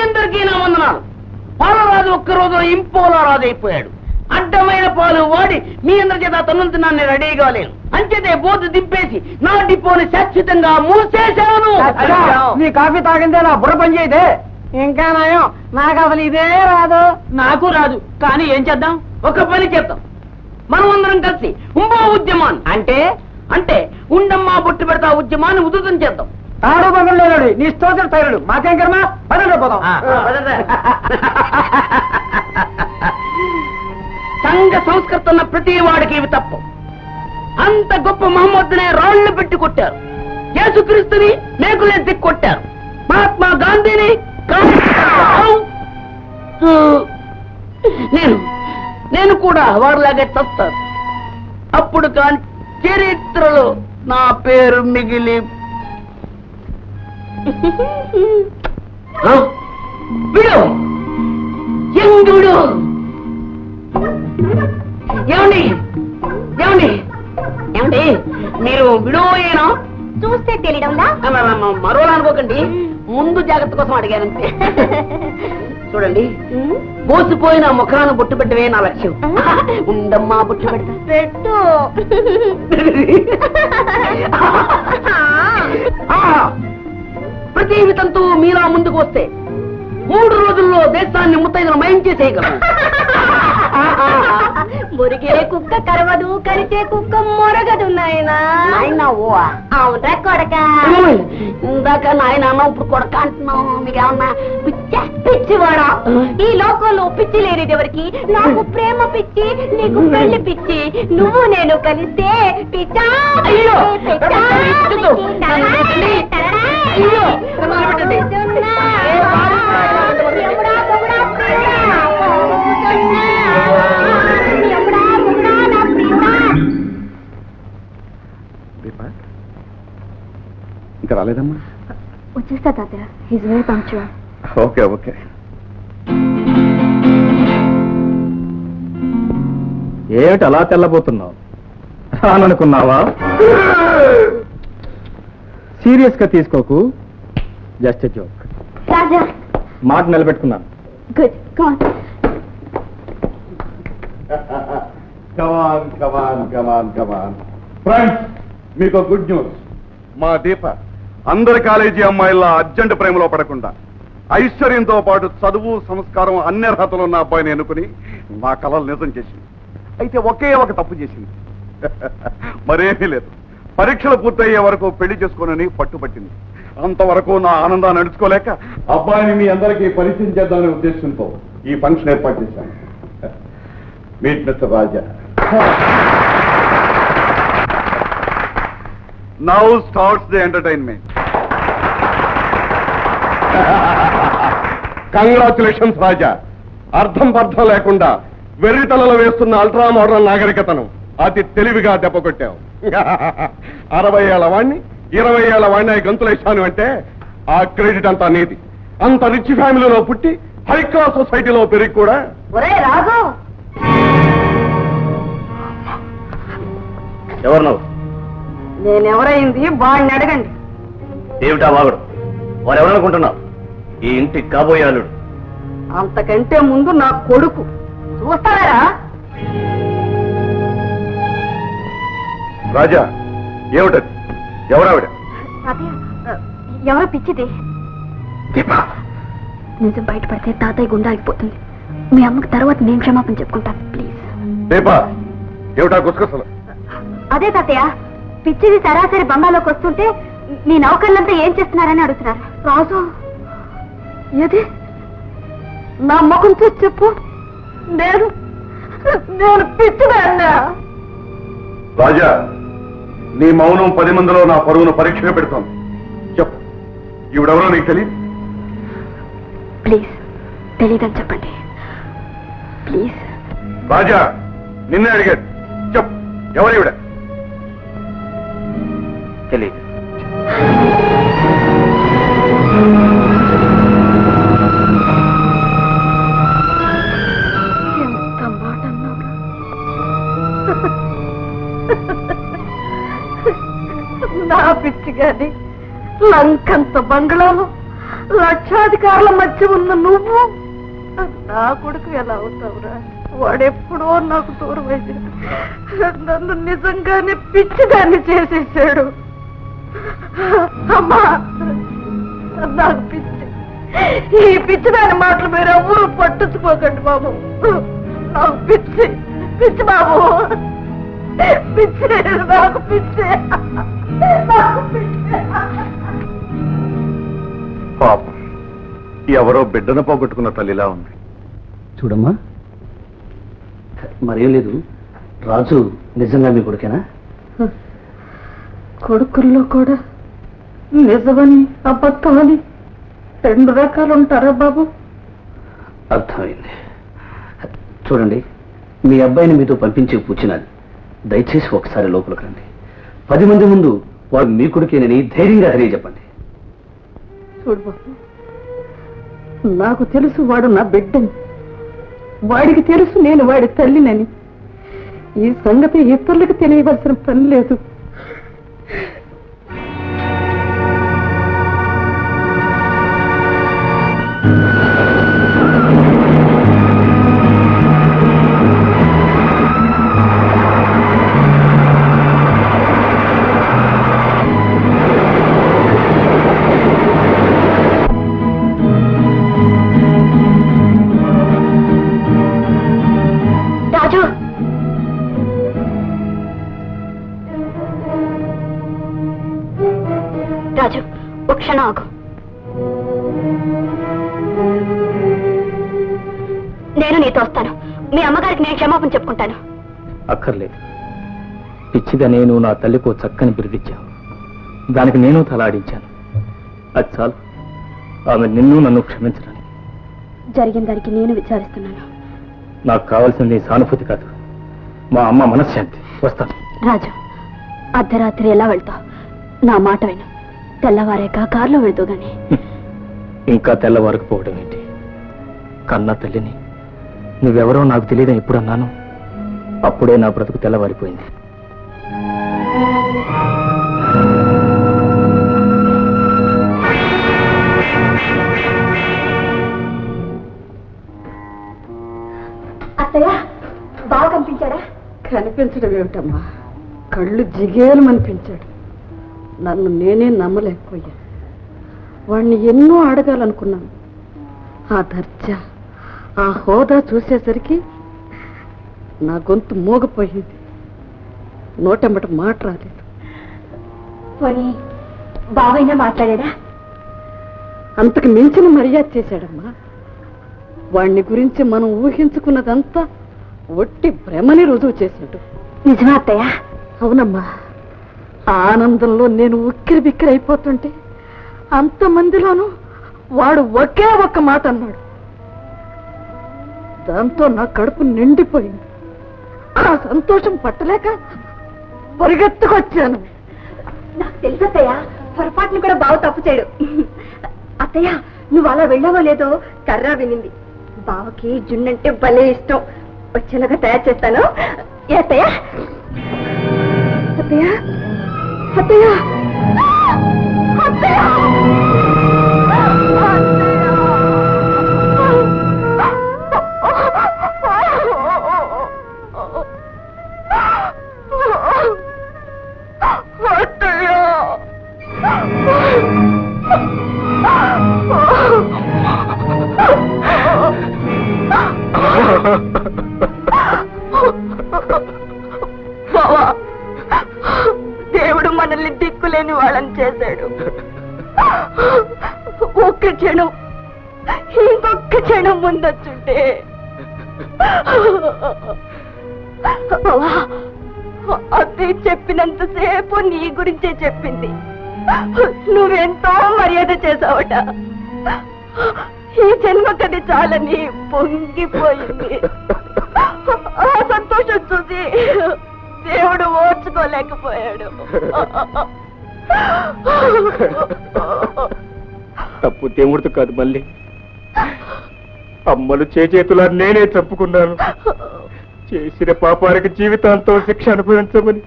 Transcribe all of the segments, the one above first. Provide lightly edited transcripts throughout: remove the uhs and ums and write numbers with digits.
అందరికీ నా వందనాలు. పాలరాజు ఒక్కరోజు ఇంపోలా రాజు అయిపోయాడు. అడ్డమైన పాలు వాడి మీ అందరి చేత తన్నుతున్నాను రెడీగా లేను. అంచేతే బోర్డు దింపేసి నా డిపోని శాశ్వతంగా మూసేశాను. నీ కాఫీ తాగిందే నా బుర్ర పని చేయదే. ఇంకా నయం, నాకు అసలు ఇదే రాదు. నాకు రాదు, కానీ ఏం చేద్దాం? ఒక పని చేద్దాం. మనం అందరం కలిసి ఉంబో ఉద్యమాన్ని అంటే ఉండమ్మా బొట్టు పెడతా ఉద్యమాన్ని ఉధృతం చేద్దాం. తాడు బంగులు లేడు, నీ స్తోత్రం తైరుడు, మాకేం కర్మ, పదండి పోదాం. సంఘ సంస్కృతి ఉన్న ప్రతి వాడికి ఇవి తప్పు. అంత గొప్ప మహమ్మద్నే రాళ్లు పెట్టి కొట్టారు. యేసుక్రీస్తుని మేకులెత్తి కొట్టారు. మహాత్మా గాంధీని నేను కూడా వారిలాగే చస్తాను. అప్పుడు కాని చరిత్రలో నా పేరు మిగిలి విడు ఏమండి ఏమండి ఏమండి మీరు విడోయేనా? చూస్తే తెలియడంలా? మరోలా అనుకోకండి, ముందు జాగ్రత్త కోసం అడిగానంతే. చూడండి, మోసిపోయిన ముఖాన్ని బొట్టు పెట్టవే నా లక్ష్యం. ఉండమ్మా బొట్టు పెడతా. పెట్టు. ప్రతి వితంతు మీరా ముందుకు వస్తే 3 రోజుల్లో దేశాన్ని ముత్తైదులు మయం చేసేయగలరు. మురిగే కుక్క కరవదు, కరిచే కుక్క మొరగదు నాయనా. అవునరా కొడక? ఇందాక నాయన ఇప్పుడు కొడక అంటున్నావు. మీకేమన్నా పిచ్చివాడా? ఈ లోకంలో పిచ్చి లేనిది ఎవరికి? నాకు ప్రేమ పిచ్చి, నీకు పెళ్లి పిచ్చి. నువ్వు నేను కలిస్తే పిచ్చా. అయ్యో ఇంకా రాలేదమ్మా? వచ్చేస్తా తాతయ్య. He's very punctual. Okay okay. ఏమిటి అలా తెల్లబోతున్నావు? రాననుకున్నావా? సీరియస్ గా తీసుకోకు, జస్ట్ జోక్. రాజా, మాట నిలబెట్టుకున్నాను. Good, come on. ఫ్రెండ్స్, మీకు గుడ్ న్యూస్. మా దీప అందరి కాలేజీ అమ్మాయిల్లా అర్జెంట్ ప్రేమలో పడకుండా ఐశ్వర్యంతో పాటు చదువు సంస్కారం అన్ని అర్హతలు ఉన్న అబ్బాయిని ఎన్నుకుని మా కలలు నిజం చేసింది. అయితే ఒకే ఒక తప్పు చేసింది. మరేమీ లేదు, పరీక్షలు పూర్తయ్యే వరకు పెళ్లి చేసుకోనని పట్టుపట్టింది. అంతవరకు నా ఆనందాన్ని నడుచుకోలేక అబ్బాయిని మీ అందరికీ పరిచయం చేద్దామనే ఉద్దేశంతో ఈ ఫంక్షన్ ఏర్పాటు చేశాను. Meet mister Raja. Now starts the entertainment. Congratulations Raja. అర్థం పర్థం లేకుండా వెర్రితలలో వేస్తున్న అల్ట్రా మోడర్న్ నాగరికతను అతి తెలివిగా దెబ్బకొట్టావు. 60 ఏళ్ల వాణ్ణి 20 ఏళ్ల వాణ్ణి గంతులేశాను అంటే ఆ క్రెడిట్ అంతా నీది. అంత రిచ్ ఫ్యామిలీలో పుట్టి హై క్లాస్ సొసైటీలో పెరిగి కూడా. రాఘు, ఎవరు నువ్వు? నేనెవరైంది వాడిని అడగండి. ఏమిటా వాగుడు? వారు ఎవరనుకుంటున్నావు? ఈ ఇంటికి కాబోయే అల్లుడు. అంతకంటే ముందు నా కొడుకు. చూస్తారా? రాజా, ఏమిటది? ఎవరావిడ? ఎవరో పిచ్చిది. నిజం బయటపడితే తాతయ్య గుండె ఆగిపోతుంది. మీ అమ్మకి తర్వాత నేను క్షమాపణ చెప్పుకుంటాను, ప్లీజ్. దీపా, ఏమిటా గుసగుసలు? అదే తాతయ్య, పిచ్చిది సరాసరి బంగాలోకి వస్తుంటే మీ నౌకర్లంతా ఏం చేస్తున్నారని అడుగుతున్నారు. రాజు, ఏది నా ముఖం చూసి చెప్పు. నేను పిచ్చిదాన్నా? రాజా, నీ మౌనం 10 మందిలో నా పరువును పరీక్ష పెడతాను. చెప్పు, ఈవిడెవరో నీకు తెలియదు? ప్లీజ్, తెలీదని చెప్పండి ప్లీజ్. రాజా, నిన్నే అడిగాడు. చెప్పు, ఎవరివిడ? తెలియదు. ఎంత మాట అన్నావురా? నా పిచ్చి గాని లంకంత బంగ్లాలో లక్షాధికారుల మధ్య ఉన్న నువ్వు నా కొడుకు ఎలా అవుతావురా? వాడెప్పుడో నాకు దూరం అయిపోయాడు. నన్ను నిజంగానే పిచ్చిదాన్ని చేసేసాడు. అమ్మా, నాకు పిచ్చి. ఈ పిచ్చిదాని మాటలు మీరు ఎవ్వరూ పట్టించుకోకండి బాబు. నాకు పిచ్చి పిచ్చి బాబు, పిచ్చి, నాకు పిచ్చి, నాకు పిచ్చి. పాపం, ఎవరో బిడ్డను పోగొట్టుకున్న తల్లిలా ఉంది. చూడమ్మా, మరేం లేదు. రాజు నిజంగా మీ కొడుకేనా? కొడుకుల్లో కూడా నిజమని అబద్ధమని రెండు రకాలు ఉంటారా బాబు? అర్థమైంది. చూడండి, మీ అబ్బాయిని మీతో పంపించి పూచినాది. దయచేసి ఒకసారి లోపలికి రండి. 10 మంది ముందు వాడు మీ కొడుకేనని ధైర్యంగా తెలియజెప్పండి. చూడు బాబు, నాకు తెలుసు వాడు నా బిడ్డని. వాడికి తెలుసు నేను వాడి తల్లినని. ఈ సంగతి ఇతరులకు తెలియవలసిన పని లేదు. రాజు, రాజు, ఒక క్షణం ఆగు. నేను నీతో వస్తాను. మీ అమ్మగారికి నేను క్షమాపణ చెప్పుకుంటాను. అక్కర్లేదు. పిచ్చిగా నేను నా తల్లికో చక్కని బిరుదిచ్చాను. దానికి నేను తలాడించాను. అది చాలు. ఆమె నిన్ను నన్ను క్షమించడానికి. జరిగిన దానికి నేను విచారిస్తున్నాను. నాకు కావాల్సింది సానుభూతి కాదు, మా అమ్మ మనశ్శాంతి. వస్తాను. రాజు, అర్ధరాత్రి ఎలా వెళ్తావు? నా మాట విను. తెల్లవారాక కారులో వెళ్తూ గాని. ఇంకా తెల్లవారకపోవడం ఏంటి? కన్న తల్లిని నువ్వెవరో నాకు తెలియదని ఎప్పుడు అన్నాను. అప్పుడే నా బ్రతుకు తెల్లవారిపోయింది. అత్తయ్య, బాగా కనిపించాడా? కనిపించడం ఏమిటమ్మా, కళ్ళు జిగేలమనిపించాడు. నన్ను నేనే నమ్మలేకపోయాను. వాణ్ణి ఎన్నో అడగాలనుకున్నాను. ఆ దర్జా, ఆ హోదా చూసేసరికి నా గొంతు మోగపోయింది. నోటెంబట మాట రాలేదు. పోనీ బావైనా మాట్లాడా? అంతకు మించిన మర్యాద చేశాడమ్మా. వాణ్ణి గురించి మనం ఊహించుకున్నదంతా ఒట్టి భ్రమని రుజువు చేశాడు. నిజమా అత్తయ్య? అవునమ్మా. ఆ ఆనందంలో నేను ఉక్కిరి బిక్కిరి అయిపోతుంటే అంతమందిలోనూ వాడు ఒకే ఒక్క మాట అన్నాడు. దాంతో నా కడుపు నిండిపోయింది. ఆ సంతోషం పట్టలేక పరిగెత్తుకొచ్చాను. నాకు తెలుసు అత్తయ్య, పొరపాటుని కూడా బావ తప్పు చేయడు. అత్తయ్య, నువ్వు అలా వెళ్ళావో లేదో కర్రా వినింది. బావకి జున్నంటే భలే ఇష్టం. వచ్చేలాగా తయారు చేస్తాను. ఏ అత్తయ్య? అత్తయ్య, అత్తయ్య, అత్తయ్య, దేవుడు మనల్ని దిక్కులేని వాళ్ళని చేశాడు. ఒక్క క్షణం, ఇంకొక్క క్షణం ముందొచ్చుంటే. అత్తయ్య చెప్పినంతసేపు నీ గురించే చెప్పింది. నువ్వెంతో మర్యాద చేసావట. ఈ జన్మకది చాలని పొంగిపోయింది. ఆ సంతోషం చూసి దేవుడు ఓర్చుకోలేకపోయాడు. తప్పు దేవుడితో కాదు, మళ్ళీ అమ్మలు చేతులా నేనే తప్పుకున్నాను. చేసిన పాపానికి జీవితాంతం శిక్ష అనుభవించమని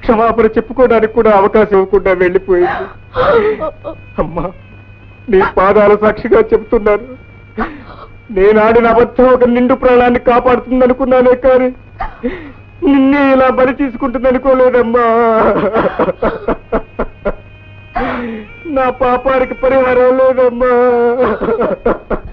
క్షమాపణ చెప్పుకోవడానికి కూడా అవకాశం ఇవ్వకుండా వెళ్ళిపోయింది. అమ్మా, నీ పాదాల సాక్షిగా చెబుతున్నాను, నేను ఆడిన అబద్ధం ఒక నిండు ప్రాణాన్ని కాపాడుతుంది అనుకున్నానే కానీ నిన్నే ఇలా బలి తీసుకుంటుంది అనుకోలేదమ్మా. నా పాపానికి పరిహారం లేదమ్మా.